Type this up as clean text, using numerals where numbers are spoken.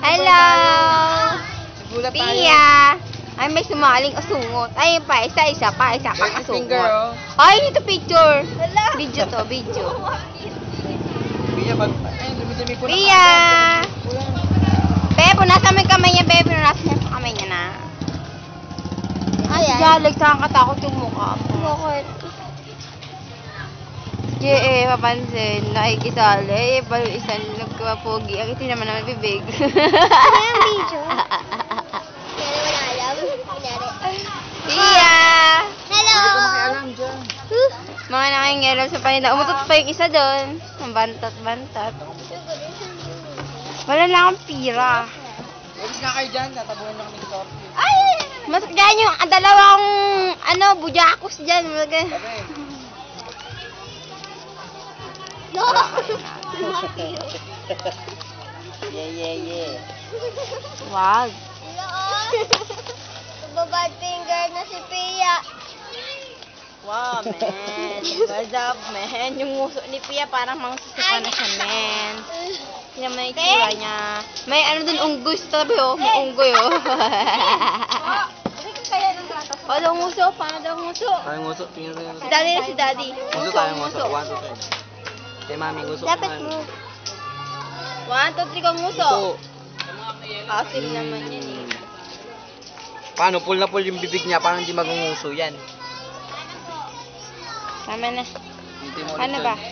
Hello! Nagulat tayo. Pia! Ay, may sumaling asungot. Ay, isa pa Finger, asungot. oh. Ay, ito picture. Video to, video. Pia, ba't? Ay, dumi-dumi po na. Pia! Be, punasan mo yung kamay niya, be. Punasan mo yung kamay niya na. Ayan. Jalag, saan katakot yung mukha mo. Bakit? Papansin. Nakikisali. Palo isang nagkapogi. Ang ito naman naman bibig. Ano yung video? Kaya naman alam. Kunyari. Pia! Hello! Hindi ko nakialam dyan. Mga nakingialam sa panila. Umutot pa yung isa doon. Ang bantat-bantat. Wala na akong pira. Ulis nga kayo dyan, tatabuhan na kami ng sorte. Ay! Mas dyan yung dalawang bujakos dyan. Sabi, No! yeah. Wag. Babad finger na si Pia. Wow, man. What's up, man? Yung nguso ni Pia parang mangsusuka na siya, man. Tingnan mo yung itsura niya. May ano dun, unggoy sa tabi, oh. May unggoy, oh. Paano nguso? Paano daw nguso? Tayong nguso, tingnan tayo Si daddy na si daddy. Nguso tayo nguso, 1, 2, 3. Kay mami nguso. Dapat mo. 1, 2, 3 ka nguso. Nguso. Asim naman yan, eh. Paano? Pull na pull yung bibig niya, parang hindi magunguso yan. Tama na. Hindi mo ulit Ano ba? yun.